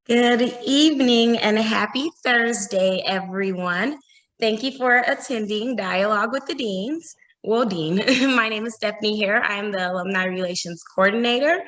Good evening and happy Thursday, everyone. Thank you for attending Dialogue with the Deans. Well, Dean, my name is Stephanie here. I am the Alumni Relations Coordinator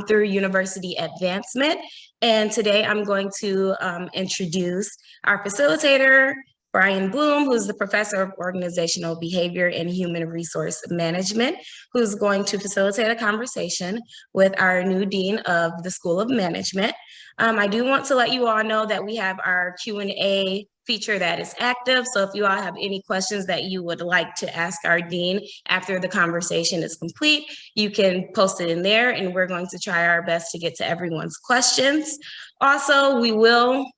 through University Advancement. And today I'm going to introduce our facilitator, Brian Bloom, who's the Professor of Organizational Behavior and Human Resource Management, who's going to facilitate a conversation with our new Dean of the School of Management. I do want to let you all know that we have our Q&A feature that is active. So if you all have any questions that you would like to ask our dean after the conversation is complete, you can post it in there and we're going to try our best to get to everyone's questions. Also, we will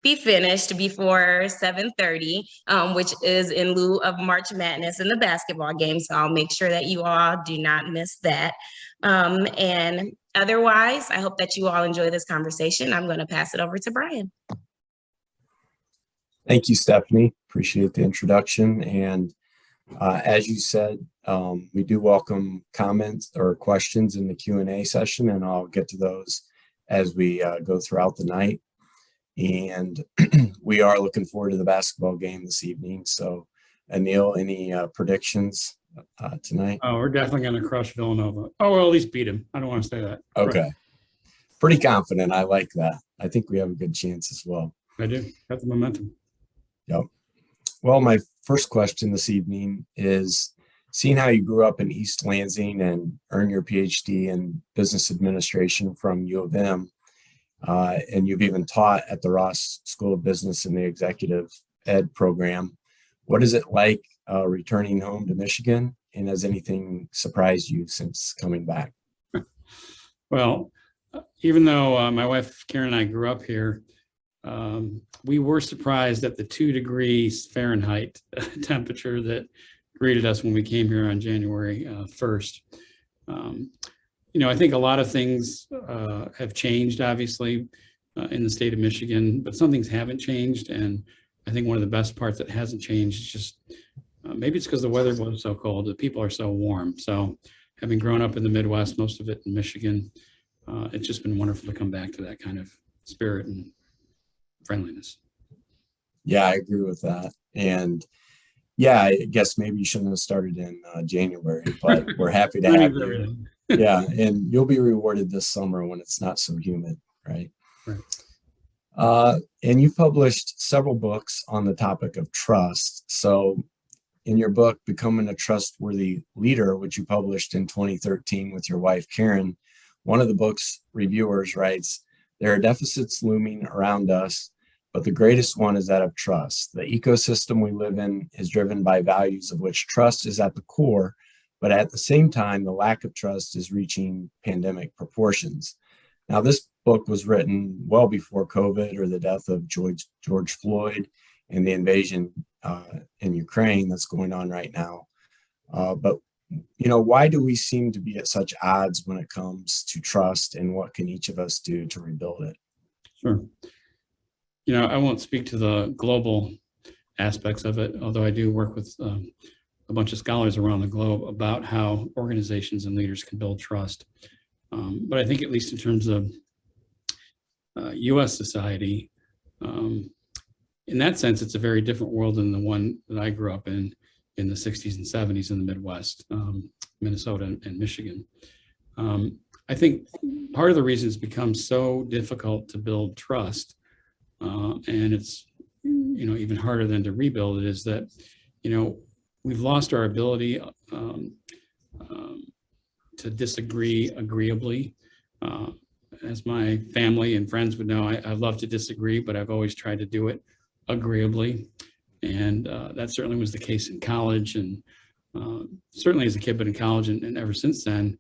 be finished before 7:30, which is in lieu of March Madness and the basketball game. So I'll make sure that you all do not miss that. And otherwise, I hope that you all enjoy this conversation. I'm going to pass it over to Brian. Thank you, Stephanie. Appreciate the introduction. And as you said, we do welcome comments or questions in the Q&A session, and I'll get to those as we go throughout the night. And we are looking forward to the basketball game this evening. So, Aneil, any predictions tonight? Oh, we're definitely going to crush Villanova. Oh, we'll at least beat him. I don't want to say that. Okay. Right. Pretty confident. I like that. I think we have a good chance as well. I do. Got the momentum. Yep. Well, my first question this evening is, seeing how you grew up in East Lansing and earned your Ph.D. in business administration from U of M, and you've even taught at the Ross School of Business in the Executive Ed program. What is it like returning home to Michigan, and has anything surprised you since coming back? Well, even though my wife Karen and I grew up here, we were surprised at the 2 degrees Fahrenheit temperature that greeted us when we came here on January 1st. I think a lot of things have changed, obviously, in the state of Michigan, but some things haven't changed. And I think one of the best parts that hasn't changed is just, maybe it's because the weather was so cold, the people are so warm. So having grown up in the Midwest, most of it in Michigan, it's just been wonderful to come back to that kind of spirit and friendliness. Yeah, I agree with that. And yeah, I guess maybe you shouldn't have started in January, but we're happy to have you. Yeah, and you'll be rewarded this summer when it's not so humid, right? Right. And you've published several books on the topic of trust. So in your book, Becoming a Trustworthy Leader, which you published in 2013 with your wife, Karen, one of the book's reviewers writes, "There are deficits looming around us, but the greatest one is that of trust. The ecosystem we live in is driven by values of which trust is at the core, but at the same time, the lack of trust is reaching pandemic proportions." Now, this book was written well before COVID or the death of George Floyd and the invasion in Ukraine that's going on right now. But why do we seem to be at such odds when it comes to trust, and what can each of us do to rebuild it? Sure. I won't speak to the global aspects of it, although I do work with a bunch of scholars around the globe about how organizations and leaders can build trust. But I think, at least in terms of U.S. society, in that sense, it's a very different world than the one that I grew up in the 60s and 70s in the Midwest, Minnesota and Michigan. I think part of the reason it's become so difficult to build trust, and it's even harder than to rebuild it, is that we've lost our ability to disagree agreeably. As my family and friends would know, I love to disagree, but I've always tried to do it agreeably. And that certainly was the case in college, and certainly as a kid, but in college and ever since then,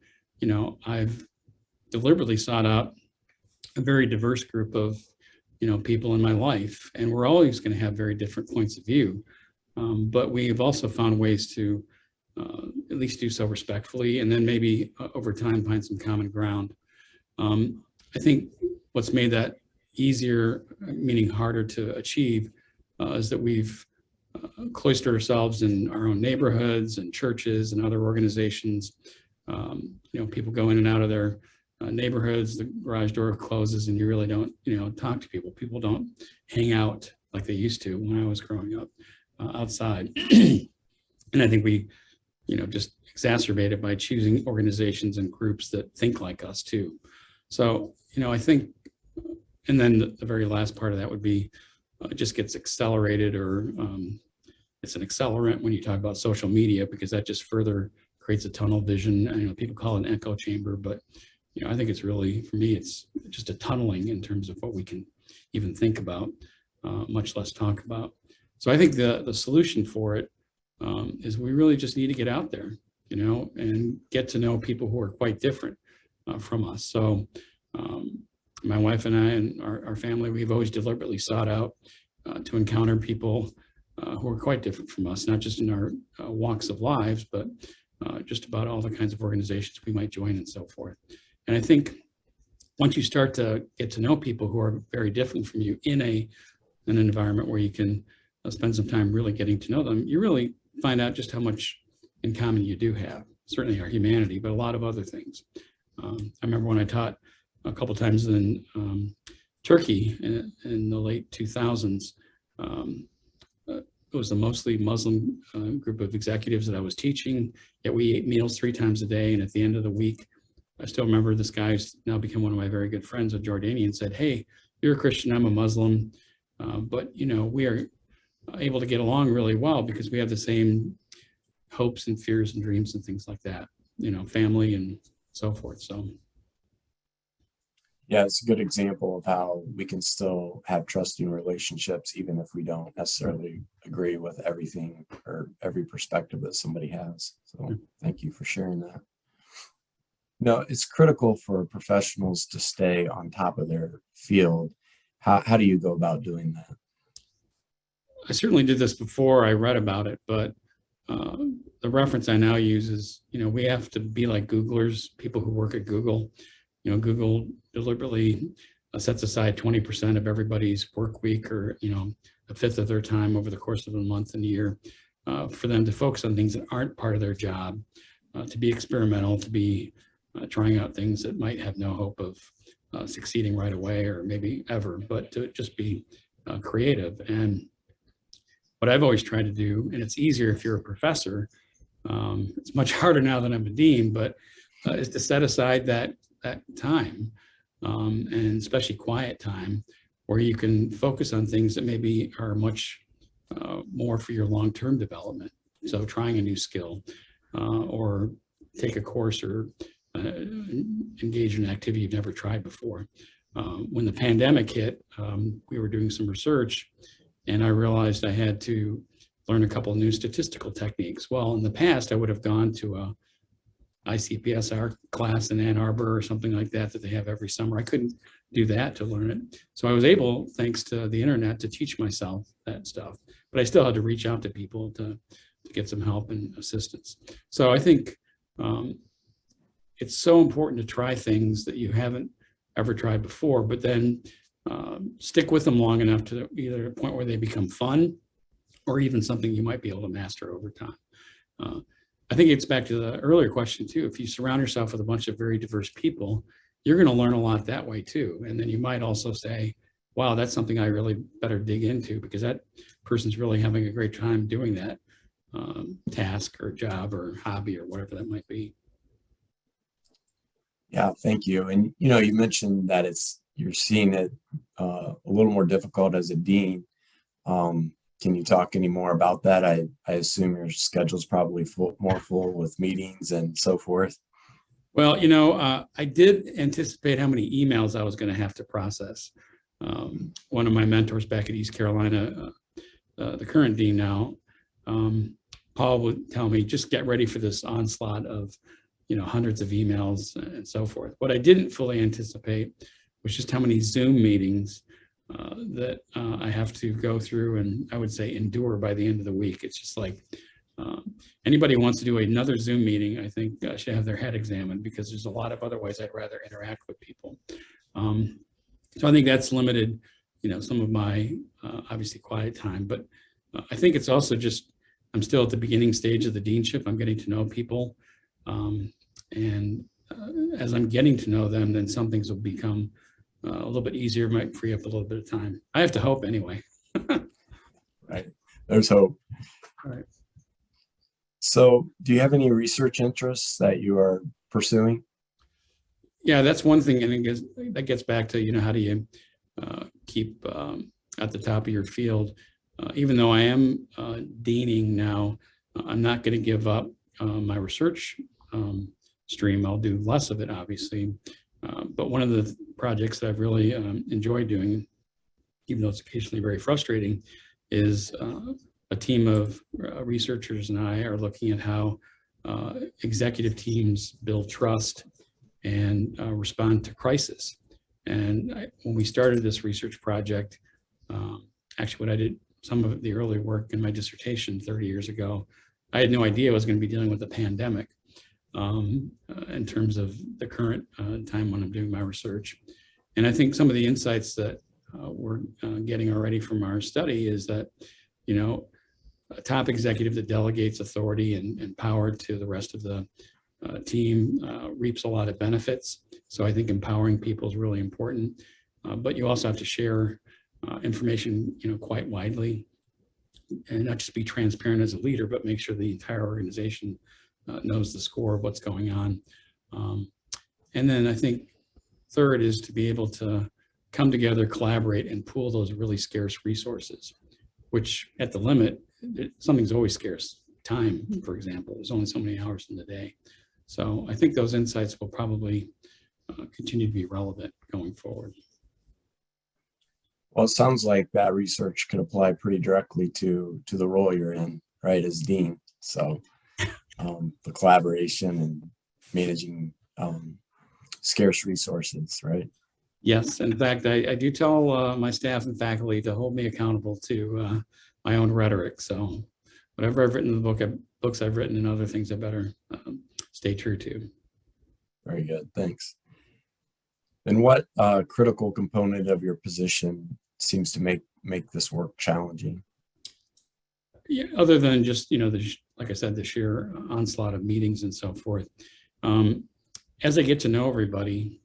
I've deliberately sought out a very diverse group of people in my life, and we're always going to have very different points of view. But we've also found ways to at least do so respectfully, and then maybe over time find some common ground. I think what's made that easier, meaning harder to achieve, is that we've cloistered ourselves in our own neighborhoods and churches and other organizations. People go in and out of their neighborhoods, the garage door closes and you really don't, talk to people. People don't hang out like they used to when I was growing up outside. And I think we, just exacerbate it by choosing organizations and groups that think like us too. So, I think, and then the very last part of that would be it just gets accelerated, or it's an accelerant when you talk about social media, because that just further creates a tunnel vision. People call it an echo chamber, but I think it's really, for me, it's just a tunneling in terms of what we can even think about, much less talk about. So I think the solution for it is we really just need to get out there, and get to know people who are quite different from us. So my wife and I and our family, we've always deliberately sought out to encounter people who are quite different from us, not just in our walks of lives, but just about all the kinds of organizations we might join and so forth. And I think once you start to get to know people who are very different from you in an environment where you can spend some time really getting to know them, you really find out just how much in common you do have. Certainly our humanity, but a lot of other things. I remember when I taught a couple times in Turkey in the late 2000s. It was a mostly Muslim group of executives that I was teaching, yet we ate meals 3 times a day. And at the end of the week, I still remember this guy who's now become one of my very good friends, a Jordanian, said, "Hey, you're a Christian, I'm a Muslim, but we are able to get along really well because we have the same hopes and fears and dreams and things like that, family and so forth." So. Yeah, it's a good example of how we can still have trusting relationships, even if we don't necessarily agree with everything or every perspective that somebody has. So thank you for sharing that. It's critical for professionals to stay on top of their field. How do you go about doing that? I certainly did this before I read about it, but the reference I now use is, we have to be like Googlers, people who work at Google. Google deliberately sets aside 20% of everybody's work week, or, a fifth of their time over the course of a month and a year, for them to focus on things that aren't part of their job, to be experimental, to be trying out things that might have no hope of succeeding right away or maybe ever, but to just be creative. And what I've always tried to do, and it's easier if you're a professor, it's much harder now that I'm a dean, but is to set aside that time, and especially quiet time, where you can focus on things that maybe are much more for your long-term development. So trying a new skill, or take a course, or engage in an activity you've never tried before. When the pandemic hit, we were doing some research, and I realized I had to learn a couple of new statistical techniques. Well, in the past, I would have gone to a ICPSR class in Ann Arbor or something like that they have every summer. I couldn't do that to learn it. So I was able, thanks to the internet, to teach myself that stuff. But I still had to reach out to people to get some help and assistance. So I think it's so important to try things that you haven't ever tried before, but then stick with them long enough to either a point where they become fun or even something you might be able to master over time. I think it's back to the earlier question too. If you surround yourself with a bunch of very diverse people, you're going to learn a lot that way too. And then you might also say, wow, that's something I really better dig into, because that person's really having a great time doing that task or job or hobby or whatever that might be. Yeah, thank you. And you mentioned that you're seeing it a little more difficult as a dean. Can you talk any more about that? I assume your schedule's probably more full with meetings and so forth. Well, I did anticipate how many emails I was going to have to process. One of my mentors back at East Carolina, the current dean now, Paul would tell me, just get ready for this onslaught of, hundreds of emails and so forth. What I didn't fully anticipate was just how many Zoom meetings that I have to go through, and I would say endure by the end of the week. It's just like anybody who wants to do another Zoom meeting, I think should have their head examined, because there's a lot of other ways I'd rather interact with people. So I think that's limited, some of my obviously quiet time, but I think it's also just, I'm still at the beginning stage of the deanship. I'm getting to know people, and as I'm getting to know them, then some things will become a little bit easier, might free up a little bit of time. I have to hope anyway. Right. There's hope. All right. So do you have any research interests that you are pursuing? Yeah, that's one thing. And that gets back to, how do you keep at the top of your field? Even though I am deaning now, I'm not going to give up my research stream. I'll do less of it, obviously. But one of the projects that I've really enjoyed doing, even though it's occasionally very frustrating, is a team of researchers and I are looking at how executive teams build trust and respond to crisis. And when we started this research project, actually what I did, some of the early work in my dissertation 30 years ago, I had no idea I was going to be dealing with a pandemic in terms of the current time when I'm doing my research. And I think some of the insights that we're getting already from our study is that, a top executive that delegates authority and power to the rest of the team reaps a lot of benefits. So I think empowering people is really important, but you also have to share information, quite widely, and not just be transparent as a leader, but make sure the entire organization knows the score of what's going on. And then I think third is to be able to come together, collaborate, and pool those really scarce resources, which at the limit, something's always scarce. Time, for example, there's only so many hours in the day. So I think those insights will probably continue to be relevant going forward. Well, it sounds like that research could apply pretty directly to the role you're in, right, as dean. So the collaboration and managing scarce resources, right? Yes, in fact, I do tell my staff and faculty to hold me accountable to my own rhetoric. So whatever I've written in the books I've written and other things I better stay true to. Very good, thanks. And what critical component of your position seems to make this work challenging? Yeah, other than just, like I said, the sheer onslaught of meetings and so forth. As I get to know everybody,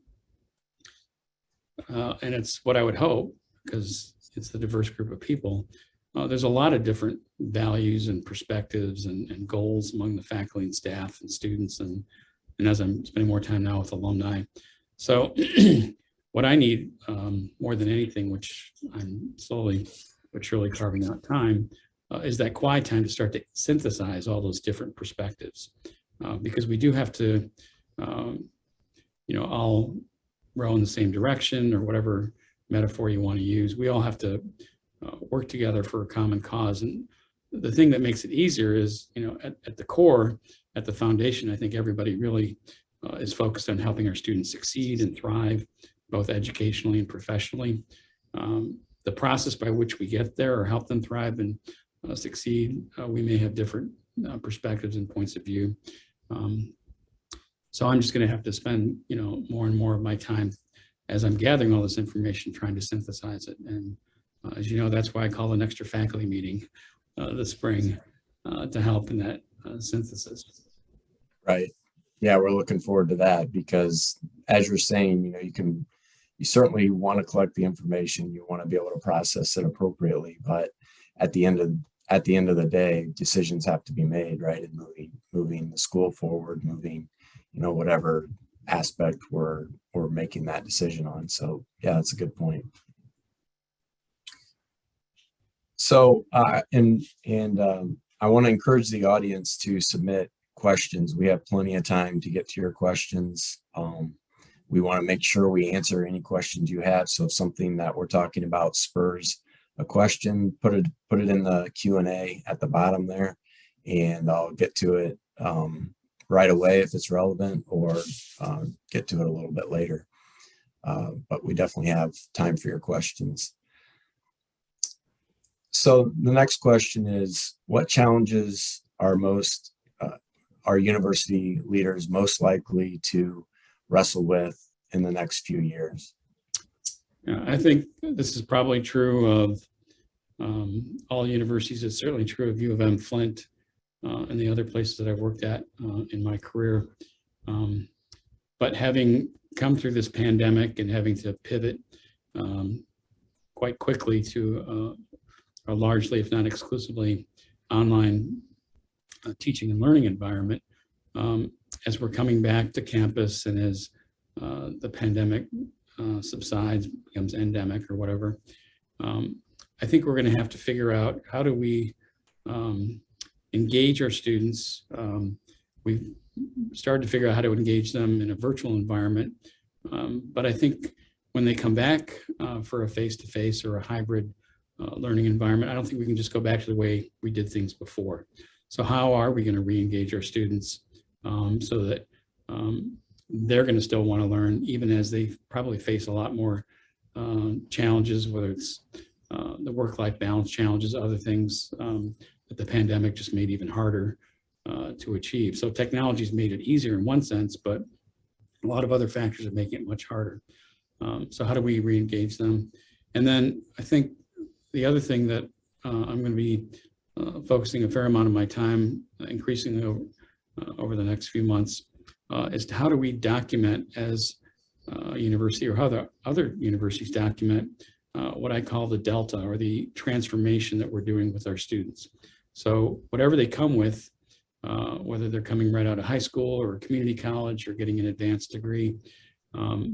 and it's what I would hope, because it's the diverse group of people, there's a lot of different values and perspectives and goals among the faculty and staff and students, and as I'm spending more time now with alumni. So what I need more than anything, which I'm slowly but surely carving out time, is that quiet time to start to synthesize all those different perspectives, because we do have to, all row in the same direction, or whatever metaphor you want to use. We all have to work together for a common cause. And the thing that makes it easier is, at the core, at the foundation, I think everybody really is focused on helping our students succeed and thrive, both educationally and professionally. The process by which we get there or help them thrive and succeed, we may have different perspectives and points of view. So I'm just going to have to spend, more and more of my time as I'm gathering all this information, trying to synthesize it. And as you know, that's why I call an extra faculty meeting this spring to help in that synthesis. Right. Yeah, we're looking forward to that, because as you're saying, you certainly want to collect the information, you want to be able to process it appropriately, but at the end of the day, decisions have to be made, right? And moving the school forward, moving, whatever aspect we're making that decision on. So yeah, that's a good point. So I want to encourage the audience to submit questions. We have plenty of time to get to your questions. We want to make sure we answer any questions you have. So if something that we're talking about spurs a question, put it in the Q&A at the bottom there, and I'll get to it right away if it's relevant, or get to it a little bit later. But we definitely have time for your questions. So the next question is, what challenges are university leaders most likely to wrestle with in the next few years? Yeah, I think this is probably true of all universities. It's certainly true of UM-Flint and the other places that I've worked at in my career. But having come through this pandemic and having to pivot quite quickly to a largely, if not exclusively, online teaching and learning environment, as we're coming back to campus and as the pandemic subsides, becomes endemic or whatever, I think we're going to have to figure out how do we engage our students. We've started to figure out how to engage them in a virtual environment, but I think when they come back for a face-to-face or a hybrid learning environment, I don't think we can just go back to the way we did things before. So how are we going to re-engage our students so that they're going to still want to learn, even as they probably face a lot more challenges, whether it's the work-life balance challenges, other things that the pandemic just made even harder to achieve. So technology's made it easier in one sense, but a lot of other factors are making it much harder. So how do we re-engage them? And then I think the other thing that I'm going to be focusing a fair amount of my time increasingly over the next few months is to how do we document as a university, or how other universities document what I call the delta, or the transformation that we're doing with our students. So whatever they come with, whether they're coming right out of high school or community college or getting an advanced degree,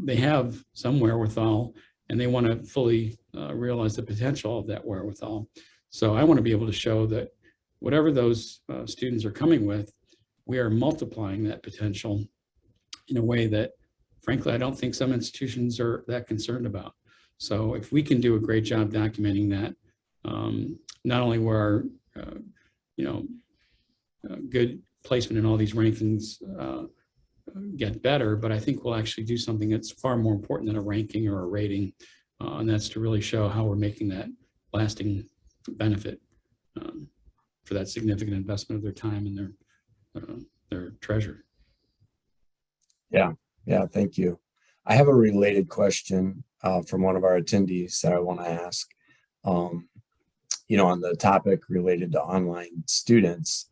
they have some wherewithal and they want to fully realize the potential of that wherewithal. So I want to be able to show that whatever those students are coming with, we are multiplying that potential in a way that, frankly, I don't think some institutions are that concerned about. So if we can do a great job documenting that, not only will our good placement in all these rankings get better, but I think we'll actually do something that's far more important than a ranking or a rating, and that's to really show how we're making that lasting benefit for that significant investment of their time and their treasure. Yeah, thank you. I have a related question from one of our attendees that I want to ask. On the topic related to online students,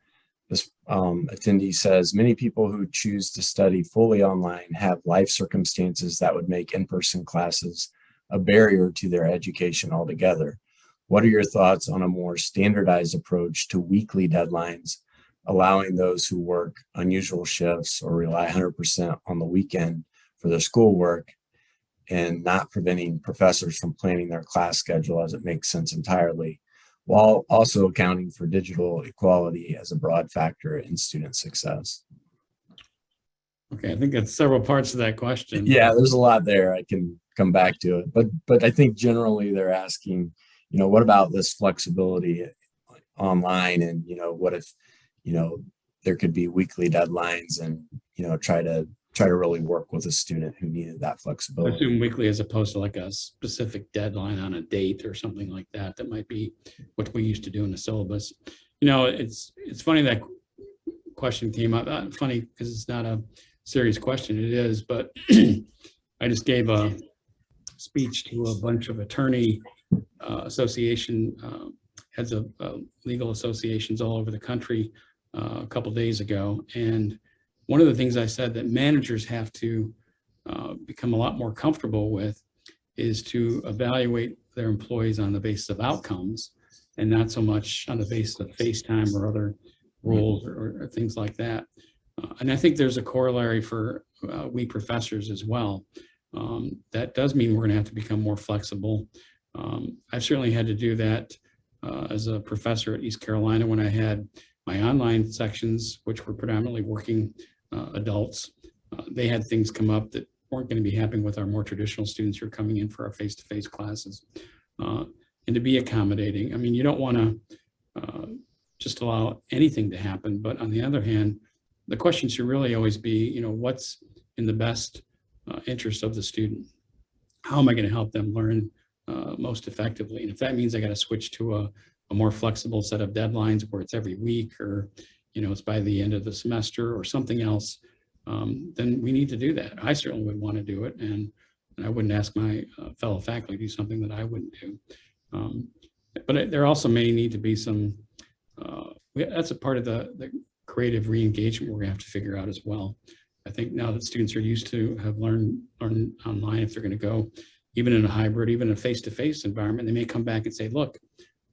this attendee says, many people who choose to study fully online have life circumstances that would make in-person classes a barrier to their education altogether. What are your thoughts on a more standardized approach to weekly deadlines, allowing those who work unusual shifts or rely 100% on the weekend for their schoolwork, and not preventing professors from planning their class schedule as it makes sense entirely, while also accounting for digital equality as a broad factor in student success? Okay, I think that's several parts of that question. Yeah, there's a lot there. I can come back to it, but I think generally they're asking, what about this flexibility online, and what if there could be weekly deadlines, and try to really work with a student who needed that flexibility. I assume weekly as opposed to like a specific deadline on a date or something like that. That might be what we used to do in the syllabus. It's funny that question came up. Funny because it's not a serious question. It is, but I just gave a speech to a bunch of attorney association heads of legal associations all over the country a couple days ago, and one of the things I said that managers have to become a lot more comfortable with is to evaluate their employees on the basis of outcomes and not so much on the basis of face time or other rules or things like that. And I think there's a corollary for we professors as well. That does mean we're going to have to become more flexible. I've certainly had to do that as a professor at East Carolina when I had my online sections, which were predominantly working adults. They had things come up that weren't going to be happening with our more traditional students who are coming in for our face-to-face classes. And to be accommodating. I mean, you don't want to just allow anything to happen, but on the other hand, the question should really always be, what's in the best interest of the student? How am I going to help them learn most effectively? And if that means I got to switch to a more flexible set of deadlines where it's every week, or it's by the end of the semester or something else, then we need to do that. I certainly would want to do it, and I wouldn't ask my fellow faculty to do something that I wouldn't do. But there also may need to be some, that's a part of the creative re-engagement we're going to have to figure out as well. I think now that students are used to have learn online, if they're going to go even in a hybrid, even a face-to-face environment, they may come back and say, look,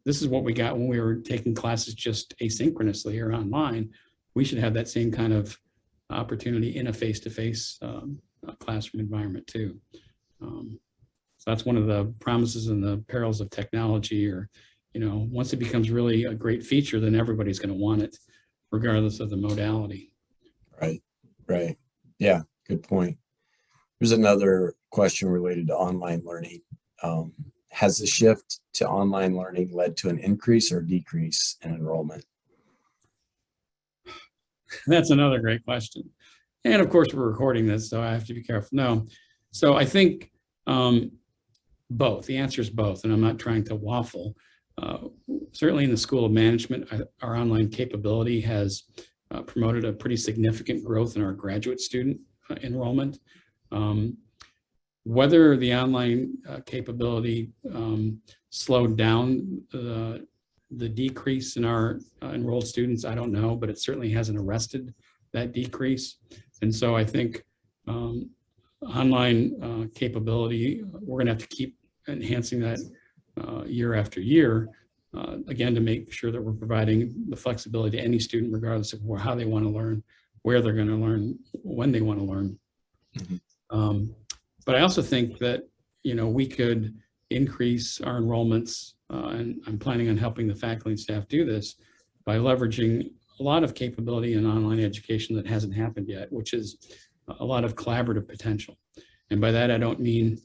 this is what we got when we were taking classes just asynchronously or online. We should have that same kind of opportunity in a face-to-face classroom environment too. So that's one of the promises and the perils of technology, or, once it becomes really a great feature, then everybody's going to want it regardless of the modality. Right. Yeah, good point. There's another question related to online learning. Has the shift to online learning led to an increase or decrease in enrollment? That's another great question. And of course, we're recording this, so I have to be careful. No. So I think both. The answer is both, and I'm not trying to waffle. Certainly in the School of Management, our online capability has promoted a pretty significant growth in our graduate student enrollment. Whether the online capability slowed down the decrease in our enrolled students, I don't know, but it certainly hasn't arrested that decrease. And so I think online capability, we're going to have to keep enhancing that year after year, again, to make sure that we're providing the flexibility to any student, regardless of how they want to learn, where they're going to learn, when they want to learn. Mm-hmm. But I also think that, we could increase our enrollments, and I'm planning on helping the faculty and staff do this by leveraging a lot of capability in online education that hasn't happened yet, which is a lot of collaborative potential. And by that, I don't mean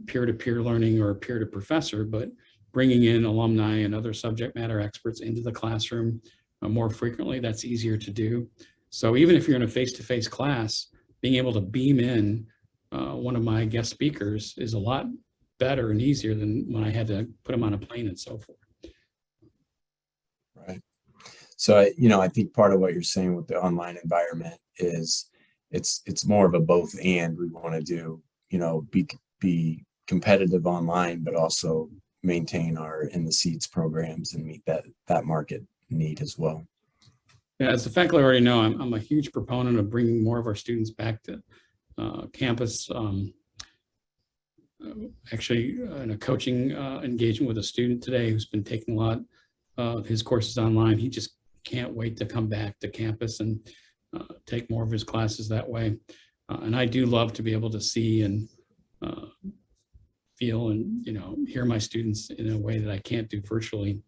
peer-to-peer learning or peer-to-professor, but bringing in alumni and other subject matter experts into the classroom more frequently. That's easier to do. So even if you're in a face-to-face class, being able to beam in one of my guest speakers is a lot better and easier than when I had to put them on a plane and so forth. Right. So, I think part of what you're saying with the online environment is it's more of a both and. We want to do, be competitive online, but also maintain our in the seats programs and meet that market need as well. Yeah, as the faculty already know, I'm a huge proponent of bringing more of our students back to campus. Actually, in a coaching engagement with a student today who's been taking a lot of his courses online, he just can't wait to come back to campus and take more of his classes that way. And I do love to be able to see and feel and hear my students in a way that I can't do virtually.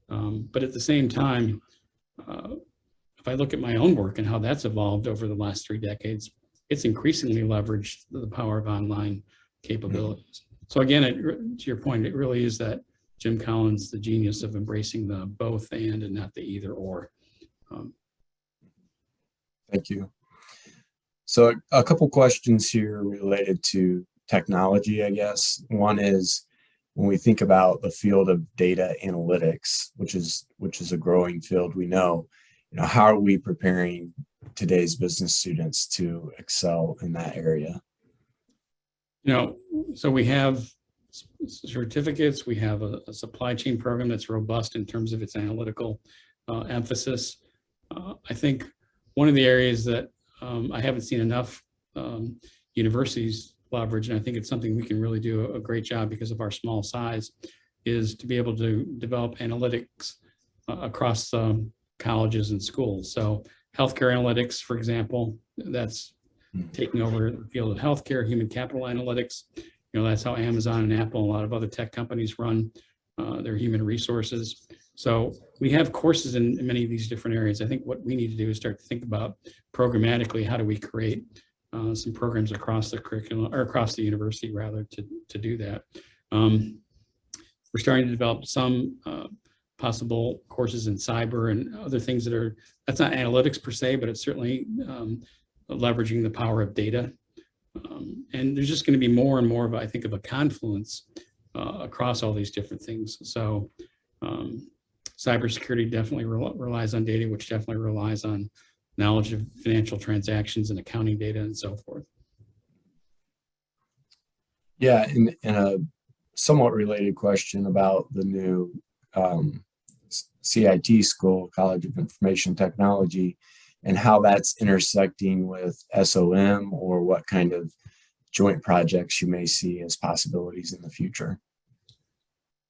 But at the same time, if I look at my own work and how that's evolved over the last 3 decades, it's increasingly leveraged the power of online capabilities. So again, to your point, it really is that Jim Collins, the genius of embracing the both and not the either or. Thank you. So a couple questions here related to technology, I guess. One is, when we think about the field of data analytics, which is a growing field, we know, how are we preparing today's business students to excel in that area? So we have certificates, we have a supply chain program that's robust in terms of its analytical emphasis. I think one of the areas that I haven't seen enough universities leverage, and I think it's something we can really do a great job because of our small size, is to be able to develop analytics across colleges and schools. So healthcare analytics, for example, that's taking over the field of healthcare. Human capital analytics, that's how Amazon and Apple and a lot of other tech companies run their human resources. So we have courses in many of these different areas. I think what we need to do is start to think about programmatically, how do we create some programs across the curriculum, or across the university rather, to do that. We're starting to develop some possible courses in cyber and other things that's not analytics per se, but it's certainly leveraging the power of data. And there's just going to be more and more of, I think, of a confluence across all these different things. So cybersecurity definitely relies on data, which definitely relies on knowledge of financial transactions and accounting data and so forth. Yeah, and a somewhat related question about the new CIT school, College of Information Technology. and how that's intersecting with SOM, or what kind of joint projects you may see as possibilities in the future.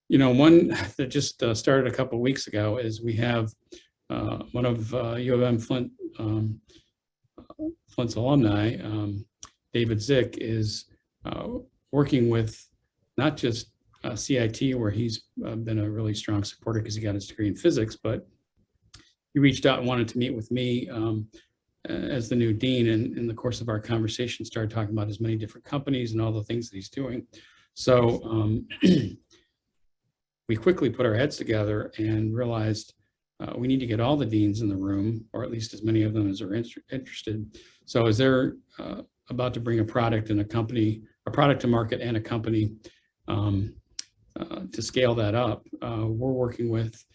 One that just started a couple of weeks ago is we have one of UM-Flint, Flint's alumni, David Zick, is working with not just CIT, where he's been a really strong supporter because he got his degree in physics, but he reached out and wanted to meet with me as the new dean, and in the course of our conversation started talking about as many different companies and all the things that he's doing. So we quickly put our heads together and realized we need to get all the deans in the room, or at least as many of them as are interested. So as they're about to bring a product and a company, a product to market and a company to scale that up, we're working with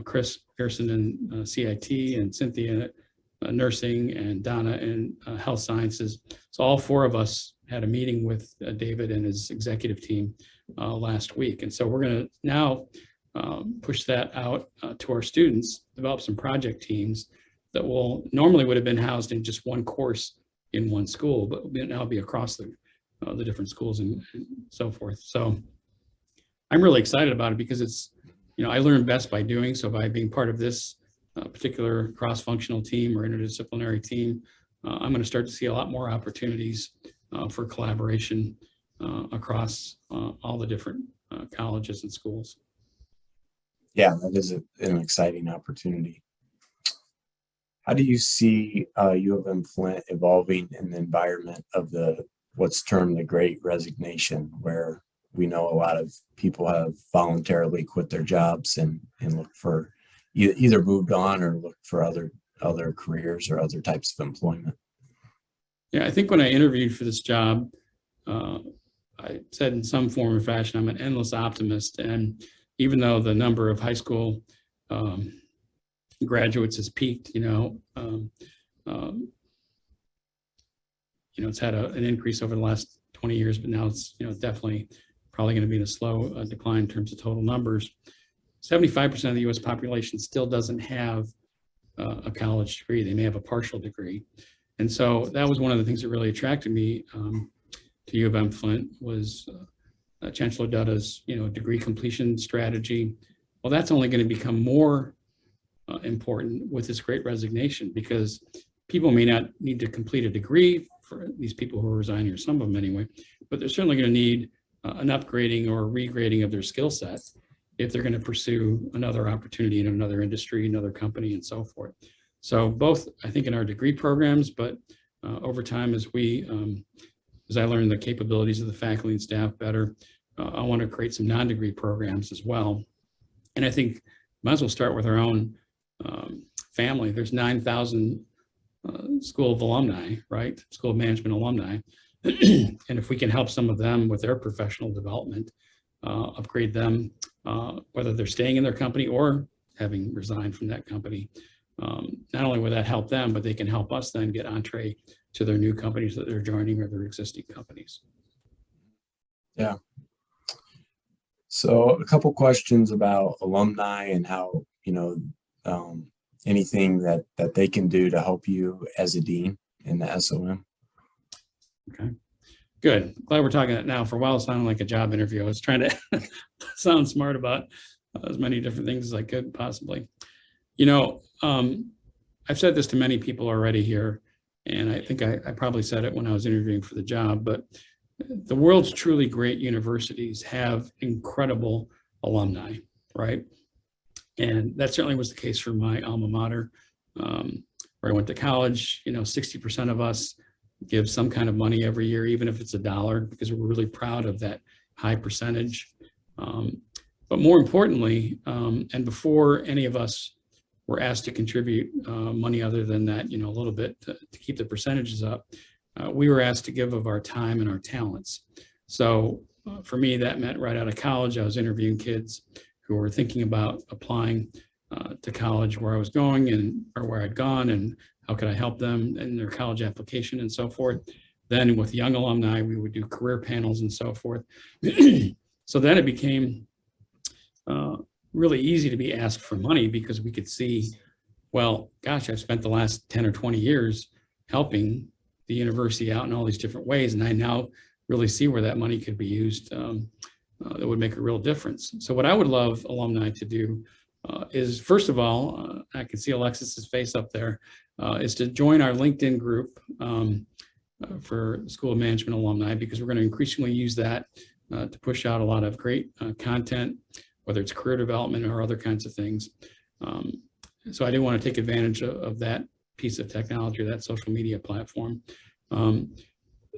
Chris Pearson in CIT, and Cynthia nursing, and Donna in health sciences. So all four of us had a meeting with David and his executive team last week. And so we're going to now push that out to our students, develop some project teams that will normally would have been housed in just one course in one school, but will now be across the different schools and so forth. So I'm really excited about it because it's, I learn best by doing. So by being part of this particular cross-functional team or interdisciplinary team, I'm going to start to see a lot more opportunities for collaboration across all the different colleges and schools. Yeah, that is an exciting opportunity. How do you see U of M-Flint evolving in the environment of what's termed the Great Resignation, where we know a lot of people have voluntarily quit their jobs and look for either moved on or looked for other careers or other types of employment? Yeah, I think when I interviewed for this job, I said in some form or fashion, I'm an endless optimist. And even though the number of high school graduates has peaked, it's had an increase over the last 20 years, but now it's, definitely probably going to be in a slow decline in terms of total numbers. 75% of the U.S. population still doesn't have a college degree. They may have a partial degree. And so that was one of the things that really attracted me to U of M-Flint was Chancellor Dutta's, degree completion strategy. Well, that's only going to become more important with this Great Resignation, because people may not need to complete a degree for these people who are resigning, or some of them anyway, but they're certainly going to need an upgrading or regrading of their skill set if they're going to pursue another opportunity in another industry, another company, and so forth. So both, I think, in our degree programs, but over time, as I learn the capabilities of the faculty and staff better, I want to create some non-degree programs as well. And I think might as well start with our own family. There's 9,000 School of Alumni, right? School of Management alumni. And if we can help some of them with their professional development, upgrade them, whether they're staying in their company or having resigned from that company, not only will that help them, but they can help us then get entree to their new companies that they're joining or their existing companies. Yeah. So a couple questions about alumni and how, anything that they can do to help you as a dean in the SOM. Okay, good. Glad we're talking that now. For a while, it sounded like a job interview. I was trying to sound smart about as many different things as I could possibly. I've said this to many people already here, and I think I probably said it when I was interviewing for the job, but the world's truly great universities have incredible alumni, right? And that certainly was the case for my alma mater, where I went to college. 60% of us give some kind of money every year, even if it's $1, because we're really proud of that high percentage. But more importantly, and before any of us were asked to contribute money other than that, a little bit to keep the percentages up, we were asked to give of our time and our talents. So for me, that meant right out of college, I was interviewing kids who were thinking about applying to college, where I was going or where I'd gone, and how could I help them in their college application and so forth. Then with young alumni, we would do career panels and so forth. So then it became really easy to be asked for money, because we could see well, gosh, I've spent the last 10 or 20 years helping the university out in all these different ways. And I now really see where that money could be used that would make a real difference. So what I would love alumni to do is, first of all, I can see Alexis's face up there, is to join our LinkedIn group for School of Management alumni, because we're going to increasingly use that to push out a lot of great content, whether it's career development or other kinds of things. So I do want to take advantage of that piece of technology, or that social media platform.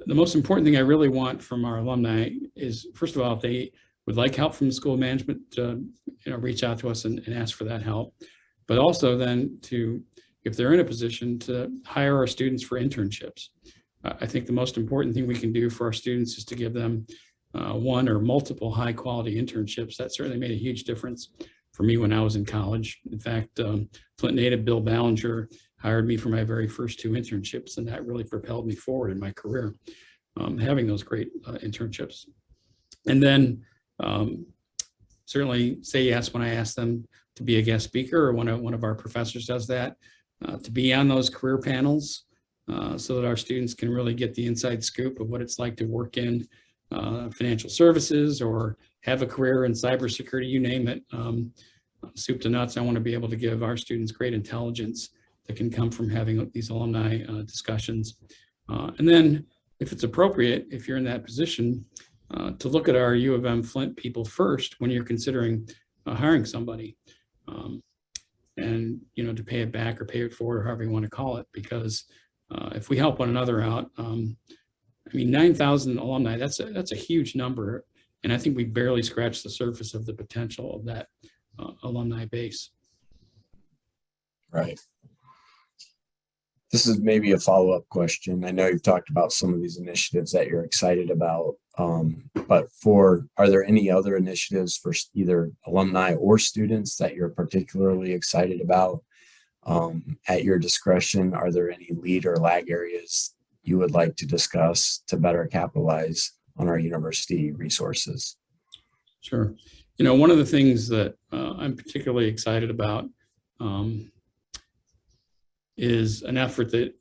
The most important thing I really want from our alumni is, first of all, if they would like help from the School of Management, reach out to us and ask for that help. But also then to, if they're in a position, to hire our students for internships. I think the most important thing we can do for our students is to give them one or multiple high quality internships. That certainly made a huge difference for me when I was in college. In fact, Flint native Bill Ballinger hired me for my very first 2 internships, and that really propelled me forward in my career, having those great internships. And then certainly say yes when I ask them to be a guest speaker, or one of our professors does that, to be on those career panels, so that our students can really get the inside scoop of what it's like to work in financial services or have a career in cybersecurity, you name it, soup to nuts. I want to be able to give our students great intelligence that can come from having these alumni discussions. And then if it's appropriate, if you're in that position, to look at our U of M-Flint people first when you're considering hiring somebody, and to pay it back or pay it forward, or however you want to call it, because if we help one another out, 9,000 alumni, that's a huge number. And I think we barely scratched the surface of the potential of that alumni base. Right. This is maybe a follow-up question. I know you've talked about some of these initiatives that you're excited about, but are there any other initiatives for either alumni or students that you're particularly excited about? At your discretion, are there any lead or lag areas you would like to discuss to better capitalize on our university resources? Sure. One of the things that I'm particularly excited about is an effort that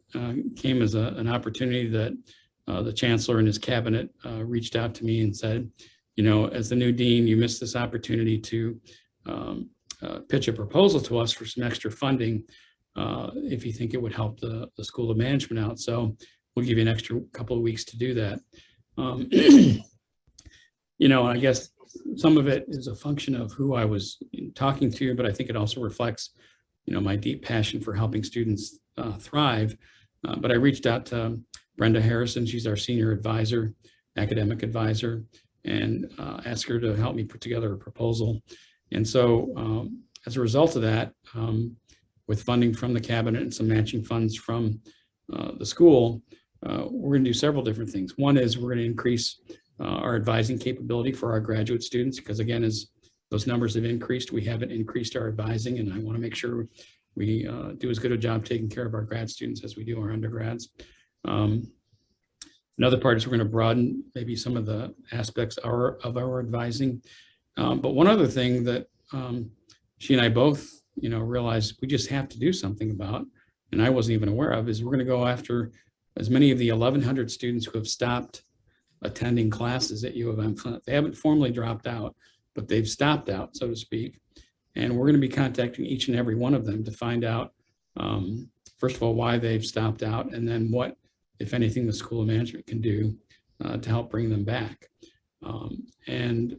came as an opportunity that the chancellor and his cabinet reached out to me and said, as the new dean, you missed this opportunity to pitch a proposal to us for some extra funding if you think it would help the School of Management out. So we'll give you an extra couple of weeks to do that. I guess some of it is a function of who I was talking to, but I think it also reflects, my deep passion for helping students thrive. But I reached out to Brenda Harrison. She's our senior advisor, academic advisor, and asked her to help me put together a proposal. And so as a result of that, with funding from the cabinet and some matching funds from the school, we're going to do several different things. One is we're going to increase our advising capability for our graduate students, because again, as those numbers have increased, we haven't increased our advising, and I want to make sure we do as good a job taking care of our grad students as we do our undergrads. Another part is we're going to broaden maybe some of the aspects of our advising. But one other thing that she and I both, realized we just have to do something about, and I wasn't even aware of, is we're going to go after as many of the 1,100 students who have stopped attending classes at U of M-Flint. They haven't formally dropped out, but they've stopped out, so to speak. And we're going to be contacting each and every one of them to find out, first of all, why they've stopped out, and then what, if anything, the School of Management can do to help bring them back. And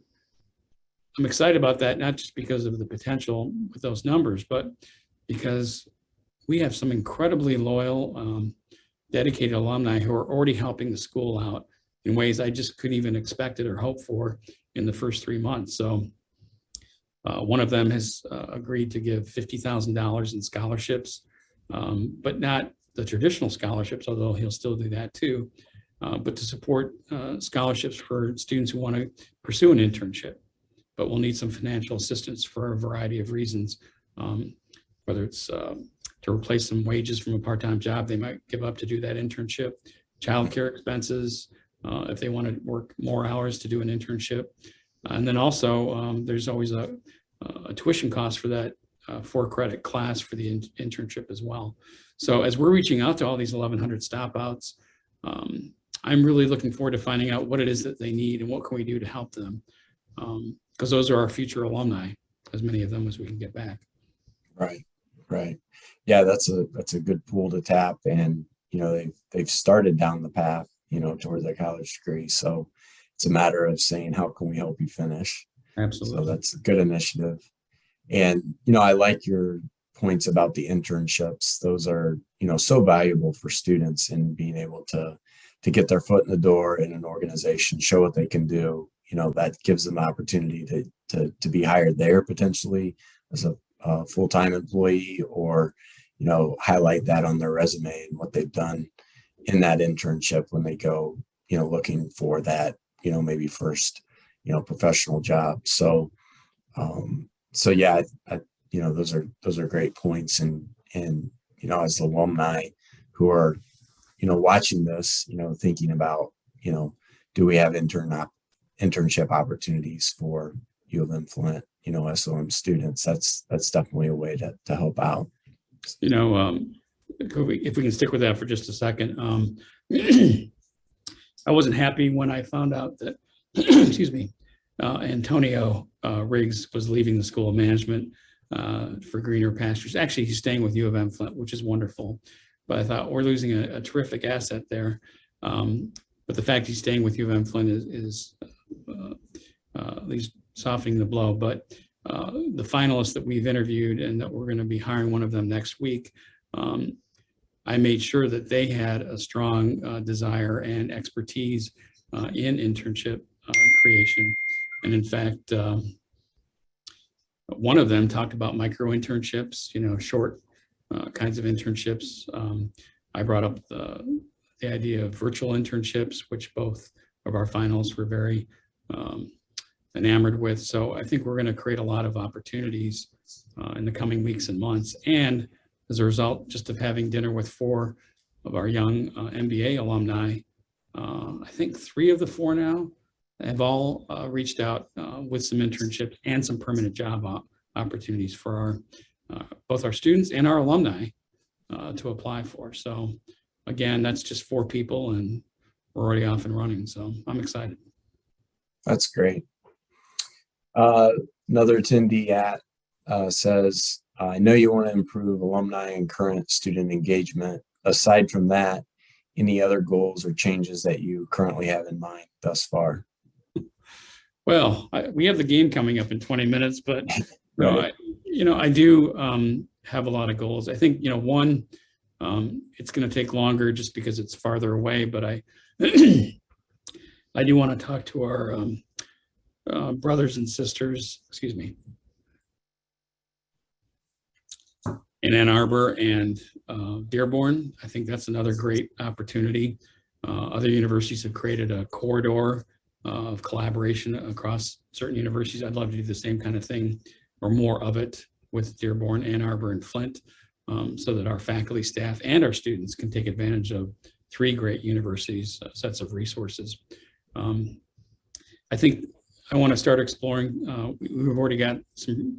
I'm excited about that, not just because of the potential with those numbers, but because we have some incredibly loyal, dedicated alumni who are already helping the school out in ways I just couldn't even expect it or hope for in the first 3 months. So one of them has agreed to give $50,000 in scholarships, but not the traditional scholarships, although he'll still do that too, but to support scholarships for students who want to pursue an internship, but will need some financial assistance for a variety of reasons, whether it's to replace some wages from a part-time job they might give up to do that internship, childcare expenses, if they want to work more hours to do an internship. And then also there's always a tuition cost for that 4-credit class for the internship as well. So as we're reaching out to all these 1,100 stop outs, I'm really looking forward to finding out what it is that they need and what can we do to help them. Because those are our future alumni, as many of them as we can get back. Right, right. Yeah, that's a good pool to tap, and they've started down the path, towards a college degree. So it's a matter of saying, how can we help you finish? Absolutely. So that's a good initiative. And I like your points about the internships. Those are so valuable for students in being able to get their foot in the door in an organization, show what they can do. That gives them the opportunity to be hired there potentially as a full-time employee, or highlight that on their resume and what they've done in that internship when they go looking for that maybe first professional job. So yeah, those are great points, and as alumni who are watching this, thinking about do we have internship opportunities for U of M-Flint, SOM students? That's definitely a way to help out. If we can stick with that for just a second, I wasn't happy when I found out that, excuse me, Antonio Riggs was leaving the School of Management for greener pastures. Actually, he's staying with U of M-Flint, which is wonderful. But I thought we're losing a terrific asset there. But the fact he's staying with U of M-Flint is at least softening the blow. But the finalists that we've interviewed and that we're going to be hiring one of them next week, I made sure that they had a strong desire and expertise in internship creation. And in fact, one of them talked about micro internships, short kinds of internships. I brought up the idea of virtual internships, which both of our finalists were very enamored with. So I think we're going to create a lot of opportunities in the coming weeks and months. And as a result, just of having dinner with 4 of our young MBA alumni, I think 3 of the 4 now have all reached out with some internships and some permanent job opportunities for both our students and our alumni to apply for. So again, that's just 4 people, and we're already off and running. So I'm excited. That's great. Another attendee says, I know you want to improve alumni and current student engagement. Aside from that, any other goals or changes that you currently have in mind thus far? Well, we have the game coming up in 20 minutes, but Right. I do have a lot of goals. I think, one, it's going to take longer just because it's farther away, but I do want to talk to our brothers and sisters, excuse me, in Ann Arbor and Dearborn. I think that's another great opportunity. Other universities have created a corridor of collaboration across certain universities. I'd love to do the same kind of thing or more of it with Dearborn, Ann Arbor, and Flint, so that our faculty, staff, and our students can take advantage of 3 great universities, sets of resources. I think I want to start exploring. We've already got some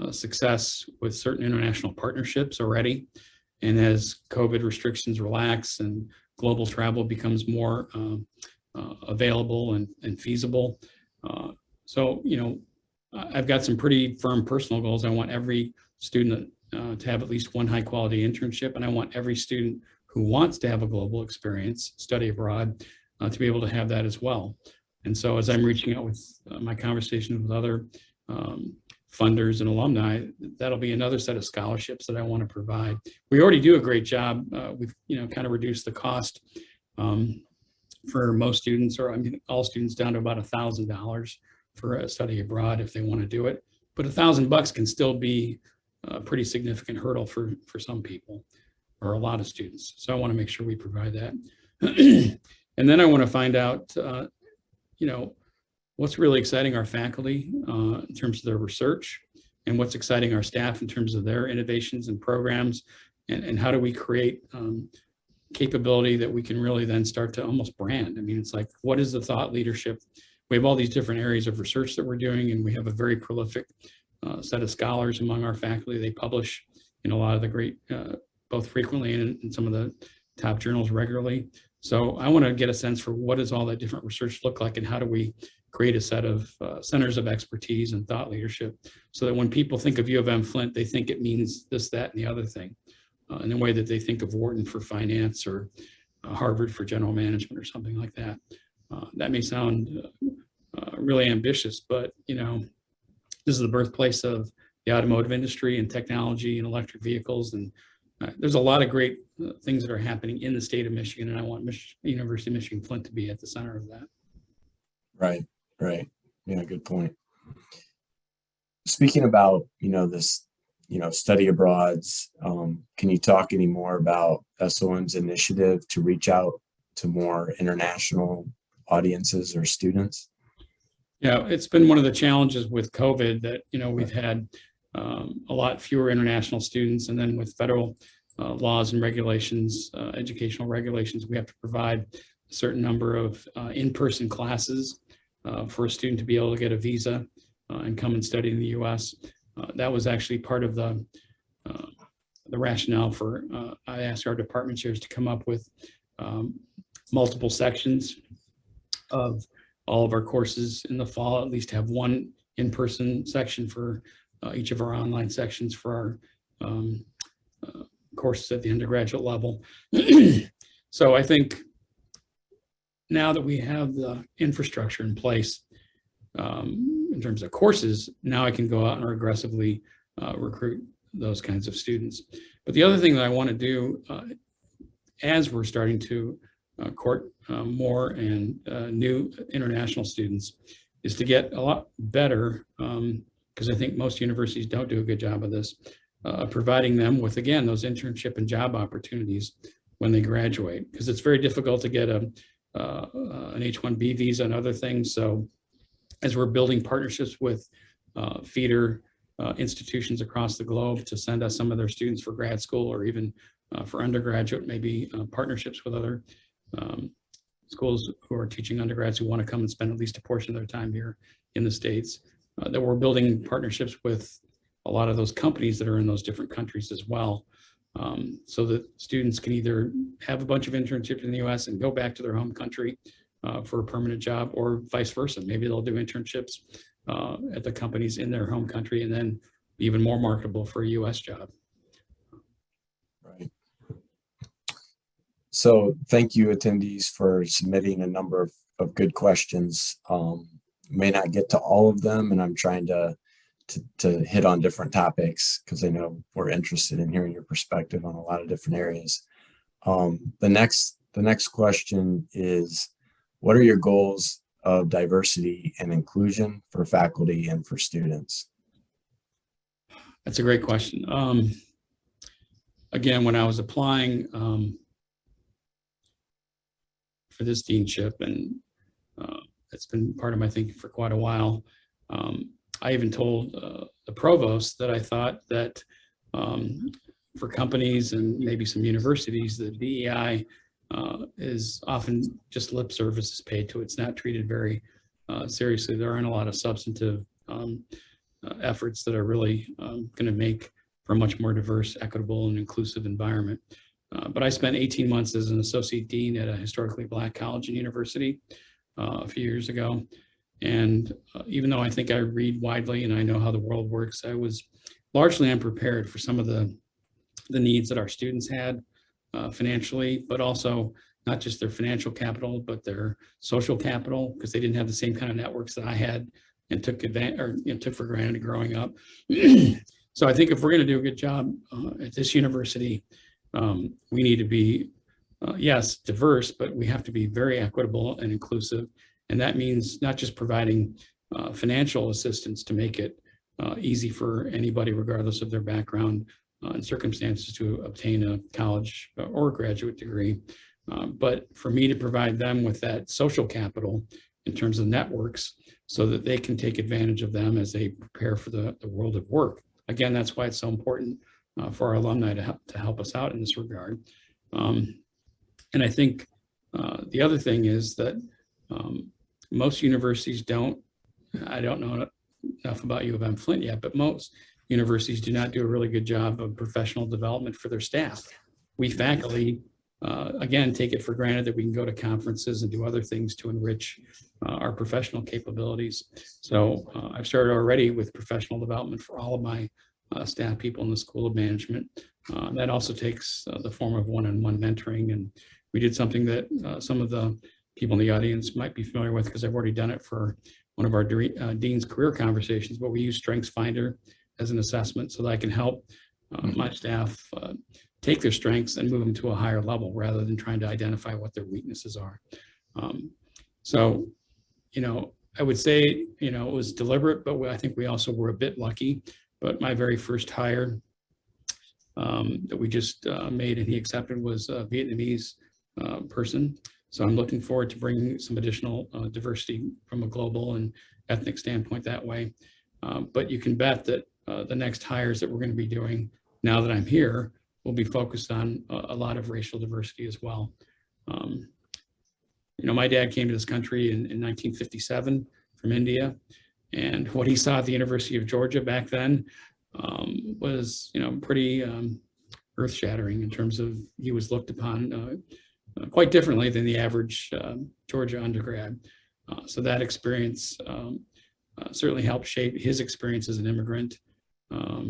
success with certain international partnerships already. And as COVID restrictions relax and global travel becomes more available and feasible. So, I've got some pretty firm personal goals. I want every student to have at least one high quality internship. And I want every student who wants to have a global experience, study abroad, to be able to have that as well. And so as I'm reaching out with my conversations with other funders and alumni, that'll be another set of scholarships that I want to provide. We already do a great job. We've kind of reduced the cost for most students, or all students, down to about $1,000 for a study abroad if they want to do it. But $1,000 can still be a pretty significant hurdle for some people, or a lot of students. So I want to make sure we provide that. And then I want to find out, what's really exciting our faculty in terms of their research, and what's exciting our staff in terms of their innovations and programs, and how do we create capability that we can really then start to almost brand. I mean, it's like, what is the thought leadership? We have all these different areas of research that we're doing, and we have a very prolific set of scholars among our faculty. They publish in a lot of the great, both frequently and in some of the top journals regularly. So I want to get a sense for what does all that different research look like, and how do we create a set of centers of expertise and thought leadership, so that when people think of U of M-Flint, they think it means this, that, and the other thing, in the way that they think of Wharton for finance, or Harvard for general management, or something like that. That may sound really ambitious, but this is the birthplace of the automotive industry and technology and electric vehicles, and there's a lot of great things that are happening in the state of Michigan, and I want University of Michigan-Flint to be at the center of that. Right. Yeah, good point. Speaking about, this, study abroads, can you talk any more about SOM's initiative to reach out to more international audiences or students? Yeah, it's been one of the challenges with COVID that, we've had a lot fewer international students, and then with federal laws and regulations, educational regulations, we have to provide a certain number of in-person classes for a student to be able to get a visa and come and study in the U.S. That was actually part of the rationale for, I asked our department chairs to come up with multiple sections of all of our courses in the fall, at least have one in-person section for each of our online sections for our courses at the undergraduate level. So I think now that we have the infrastructure in place in terms of courses, now I can go out and aggressively recruit those kinds of students. But the other thing that I want to do as we're starting to court more and new international students is to get a lot better, because I think most universities don't do a good job of this, providing them with, again, those internship and job opportunities when they graduate, because it's very difficult to get an H-1B visa and other things. So as we're building partnerships with feeder institutions across the globe to send us some of their students for grad school, or even for undergraduate, maybe partnerships with other schools who are teaching undergrads who want to come and spend at least a portion of their time here in the States, that we're building partnerships with a lot of those companies that are in those different countries as well, so that students can either have a bunch of internships in the US and go back to their home country for a permanent job, or vice versa. Maybe they'll do internships at the companies in their home country, and then be even more marketable for a US job. Right. So thank you, attendees, for submitting a number of good questions. May not get to all of them, and I'm trying to hit on different topics because I know we're interested in hearing your perspective on a lot of different areas. The next question is, what are your goals of diversity and inclusion for faculty and for students? That's a great question. Again, when I was applying for this deanship, and it's been part of my thinking for quite a while, I even told the provost that I thought that for companies and maybe some universities, the DEI is often just lip services paid to. It's not treated very seriously. There aren't a lot of substantive efforts that are really going to make for a much more diverse, equitable, and inclusive environment. But I spent 18 months as an associate dean at a historically Black college and university a few years ago. And even though I think I read widely and I know how the world works, I was largely unprepared for some of the needs that our students had financially, but also not just their financial capital, but their social capital, because they didn't have the same kind of networks that I had and took advantage, or took for granted growing up. So I think if we're going to do a good job at this university, we need to be, yes, diverse, but we have to be very equitable and inclusive. And that means not just providing financial assistance to make it easy for anybody, regardless of their background and circumstances, to obtain a college or graduate degree, but for me to provide them with that social capital in terms of networks, so that they can take advantage of them as they prepare for the world of work. Again, that's why it's so important for our alumni to help us out in this regard. And I think the other thing is that most universities don't, I don't know enough about U of M-Flint yet, but most universities do not do a really good job of professional development for their staff. We faculty, again, take it for granted that we can go to conferences and do other things to enrich our professional capabilities. So I've started already with professional development for all of my staff people in the School of Management. That also takes the form of one-on-one mentoring. And we did something that some of the people in the audience might be familiar with, because I've already done it for one of our Dean's career conversations, but we use StrengthsFinder as an assessment so that I can help my staff take their strengths and move them to a higher level rather than trying to identify what their weaknesses are. So, I would say, it was deliberate, but I think we also were a bit lucky. But my very first hire that we just made and he accepted was a Vietnamese person. So I'm looking forward to bringing some additional diversity from a global and ethnic standpoint that way. But you can bet that the next hires that we're going to be doing now that I'm here will be focused on a lot of racial diversity as well. My dad came to this country in 1957 from India, and what he saw at the University of Georgia back then was, pretty earth-shattering in terms of he was looked upon quite differently than the average Georgia undergrad. So that experience certainly helped shape his experience as an immigrant. A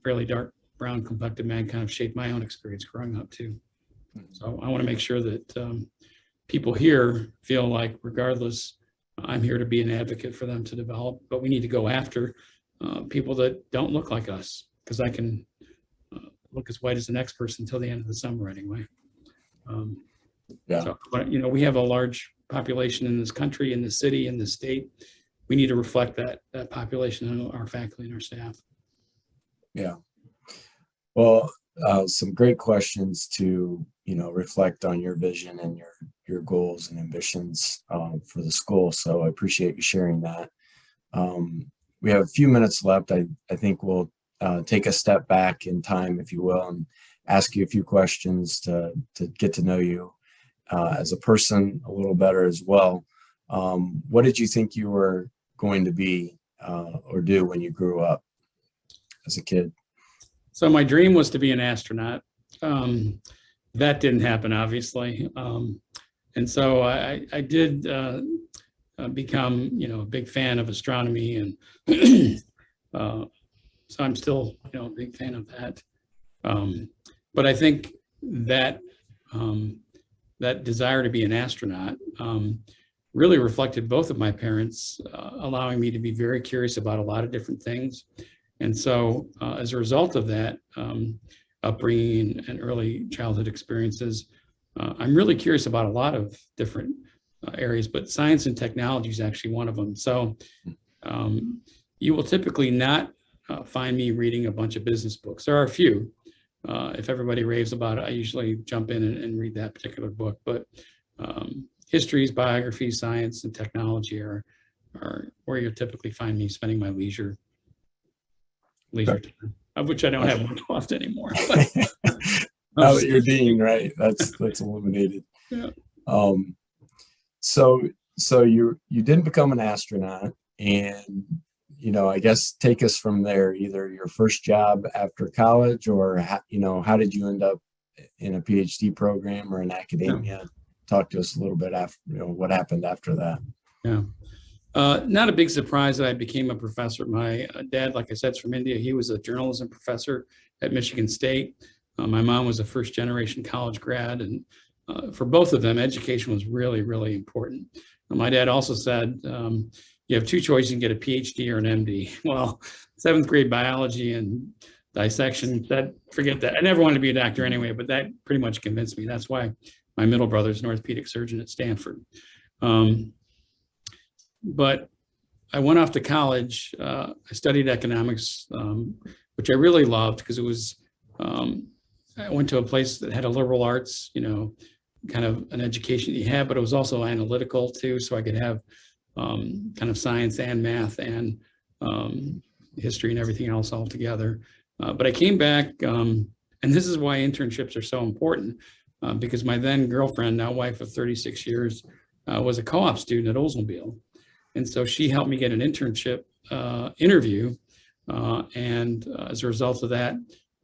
fairly dark brown complected man kind of shaped my own experience growing up too. So I want to make sure that people here feel like, regardless, I'm here to be an advocate for them to develop, but we need to go after people that don't look like us, because I can look as white as the next person until the end of the summer anyway. So, we have a large population in this country, in the city, in the state. We need to reflect that population in our faculty and our staff. Yeah. Well, some great questions to, reflect on your vision and your goals and ambitions for the school. So I appreciate you sharing that. We have a few minutes left. I think we'll take a step back in time, if you will, and ask you a few questions to get to know you as a person a little better as well. What did you think you were going to be or do when you grew up as a kid? So my dream was to be an astronaut. That didn't happen, obviously. And so I did become, a big fan of astronomy, and so I'm still, a big fan of that. But I think that that desire to be an astronaut really reflected both of my parents, allowing me to be very curious about a lot of different things. And so as a result of that upbringing and early childhood experiences, I'm really curious about a lot of different areas, but science and technology is actually one of them. So you will typically not find me reading a bunch of business books. There are a few. If everybody raves about it, I usually jump in and read that particular book. But histories, biographies, science, and technology are where you'll typically find me spending my leisure time, of which I don't have much left anymore. Now that you're dean, right? That's eliminated. Yeah. So you didn't become an astronaut, and I guess take us from there. Either your first job after college, or how did you end up in a PhD program or in academia? Yeah. Talk to us a little bit after what happened after that. Yeah. Not a big surprise that I became a professor. My dad, like I said, is from India. He was a journalism professor at Michigan State. My mom was a first-generation college grad, and for both of them, education was really, really important. My dad also said, you have two choices: you can get a PhD or an MD. Well, 7th grade biology and dissection, forget that. I never wanted to be a doctor anyway, but that pretty much convinced me. That's why my middle brother's an orthopedic surgeon at Stanford. But I went off to college. I studied economics, which I really loved, because it was, I went to a place that had a liberal arts, kind of an education you had, but it was also analytical too. So I could have kind of science and math and history and everything else all together. But I came back, and this is why internships are so important, because my then girlfriend, now wife of 36 years, was a co-op student at Oldsmobile. And so she helped me get an internship interview. And as a result of that,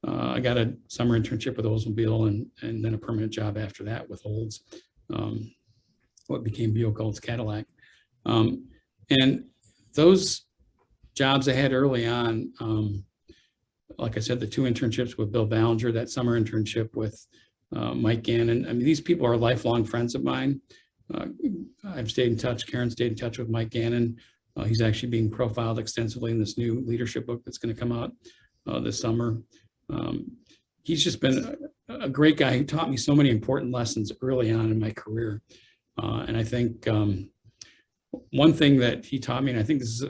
I got a summer internship with Oldsmobile and then a permanent job after that with Olds, what became Buick Olds Cadillac. And those jobs I had early on, like I said, the 2 internships with Bill Ballinger, that summer internship with Mike Gannon. I mean, these people are lifelong friends of mine. I've stayed in touch. Karen stayed in touch with Mike Gannon. He's actually being profiled extensively in this new leadership book that's going to come out this summer. He's just been a great guy who taught me so many important lessons early on in my career. And I think one thing that he taught me, and I think this is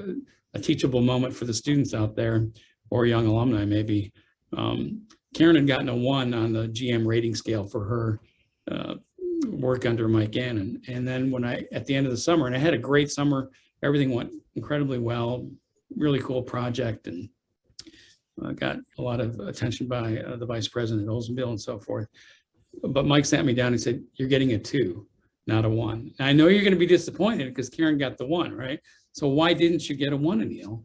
a teachable moment for the students out there or young alumni maybe, Karen had gotten a 1 on the GM rating scale for her work under Mike Gannon. And then when at the end of the summer, and I had a great summer, everything went incredibly well, really cool project, and got a lot of attention by the vice president at Oldsmobile and so forth. But Mike sat me down and said, "You're getting a 2, not a 1. And I know you're going to be disappointed because Karen got the 1, right? So why didn't you get a 1, Aneil?"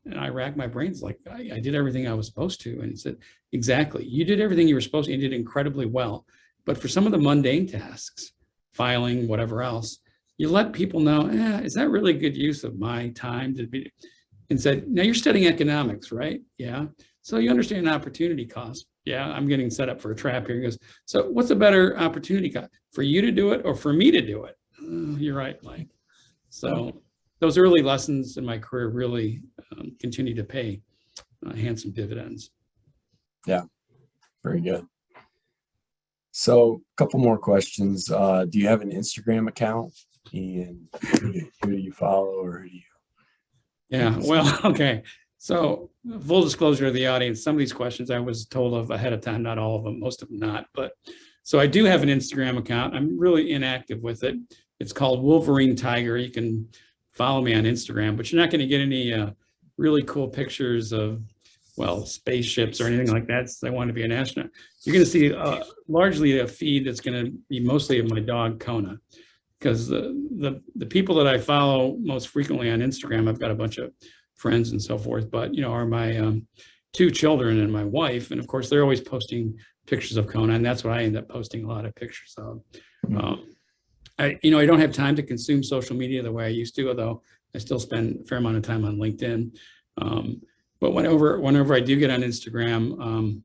And I racked my brains like, I did everything I was supposed to. And he said, "Exactly. You did everything you were supposed to. You did incredibly well. But for some of the mundane tasks, filing, whatever else, you let people know, is that really good use of my time to be?" And said, "Now you're studying economics, right? Yeah. So you understand opportunity cost. Yeah, I'm getting set up for a trap here." He goes, "So what's a better opportunity cost? For you to do it or for me to do it?" You're right, Mike. So those early lessons in my career really continue to pay handsome dividends. Yeah, very good. So a couple more questions. Do you have an Instagram account? And who do you follow, or who do you? Yeah, well, okay. So full disclosure to the audience, some of these questions I was told of ahead of time, not all of them, most of them not. But so I do have an Instagram account. I'm really inactive with it. It's called Wolverine Tiger. You can follow me on Instagram, but you're not going to get any really cool pictures of, well, spaceships or anything like that. So I want to be an astronaut. You're going to see largely a feed that's going to be mostly of my dog, Kona. Because the people that I follow most frequently on Instagram, I've got a bunch of friends and so forth, but are my 2 children and my wife, and of course they're always posting pictures of Kona, and that's what I end up posting a lot of pictures of. I don't have time to consume social media the way I used to, although I still spend a fair amount of time on LinkedIn. But whenever I do get on Instagram,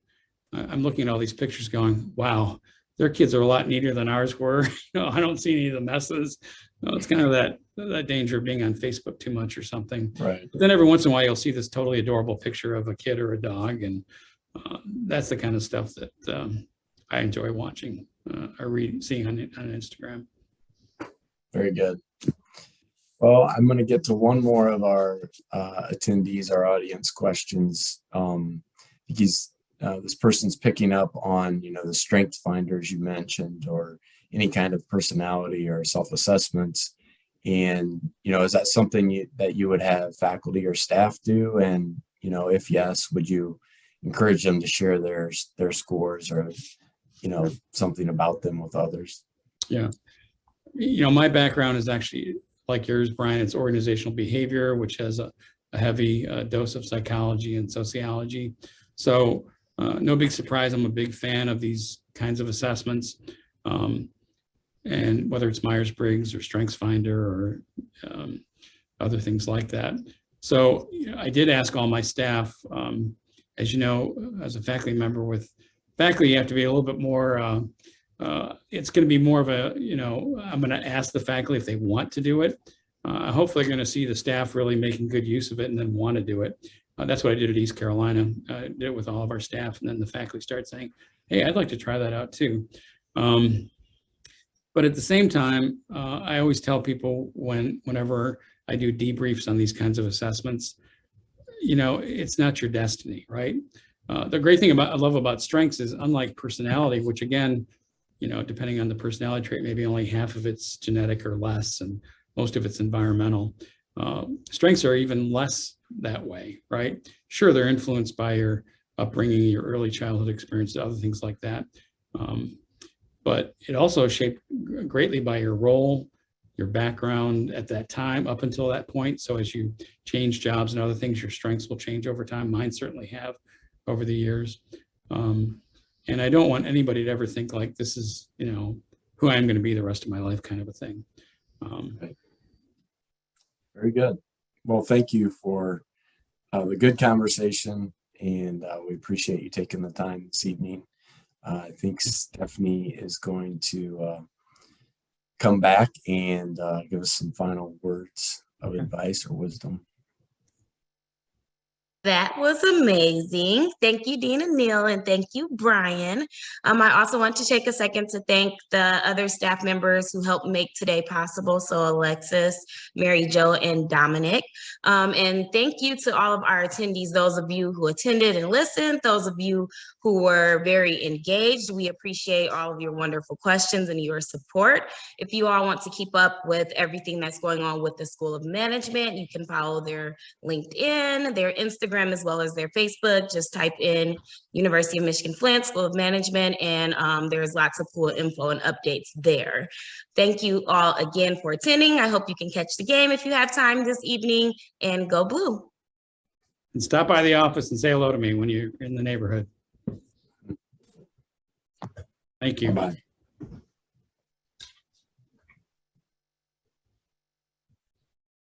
I'm looking at all these pictures, going, "Wow, their kids are a lot neater than ours were." I don't see any of the messes. It's kind of that danger of being on Facebook too much or something. Right. But then every once in a while, you'll see this totally adorable picture of a kid or a dog. And that's the kind of stuff that I enjoy watching or seeing on Instagram. Very good. Well, I'm going to get to one more of our attendees, our audience questions. Because this person's picking up on, the strength finders you mentioned, or any kind of personality or self-assessments. And, is that something that you would have faculty or staff do? And, if yes, would you encourage them to share their scores or, something about them with others? Yeah. My background is actually like yours, Brian. It's organizational behavior, which has a heavy dose of psychology and sociology. So no big surprise, I'm a big fan of these kinds of assessments. And whether it's Myers-Briggs or StrengthsFinder or other things like that. So I did ask all my staff, as you know, as a faculty member with faculty, you have to be a little bit more, it's going to be more of a, I'm going to ask the faculty if they want to do it. Hopefully they're going to see the staff really making good use of it and then want to do it. That's what I did at East Carolina. I did it with all of our staff, and then the faculty started saying, "Hey, I'd like to try that out too." But at the same time, I always tell people whenever I do debriefs on these kinds of assessments, it's not your destiny, right? The great thing I love about strengths is, unlike personality, which again, depending on the personality trait, maybe only half of it's genetic or less, and most of it's environmental. Strengths are even less that way, right? Sure, they're influenced by your upbringing, your early childhood experience, other things like that. But it also is shaped greatly by your role, your background at that time up until that point. So as you change jobs and other things, your strengths will change over time. Mine certainly have over the years. And I don't want anybody to ever think like this is, you know, who I'm going to be the rest of my life kind of a thing. Very good. Well, thank you for the good conversation, and we appreciate you taking the time this evening. I think Stephanie is going to come back and give us some final words of advice or wisdom. That was amazing. Thank you, Dean and Neil, and thank you, Brian. I also want to take a second to thank the other staff members who helped make today possible. So Alexis, Mary Jo, and Dominic. And thank you to all of our attendees, those of you who attended and listened, those of you who were very engaged. We appreciate all of your wonderful questions and your support. If you all want to keep up with everything that's going on with the School of Management, you can follow their LinkedIn, their Instagram, as well as their Facebook. Just type in University of Michigan-Flint School of Management, and there's lots of cool info and updates there. Thank you all again for attending. I hope you can catch the game if you have time this evening, and go Blue. And stop by the office and say hello to me when you're in the neighborhood. Thank you. Bye.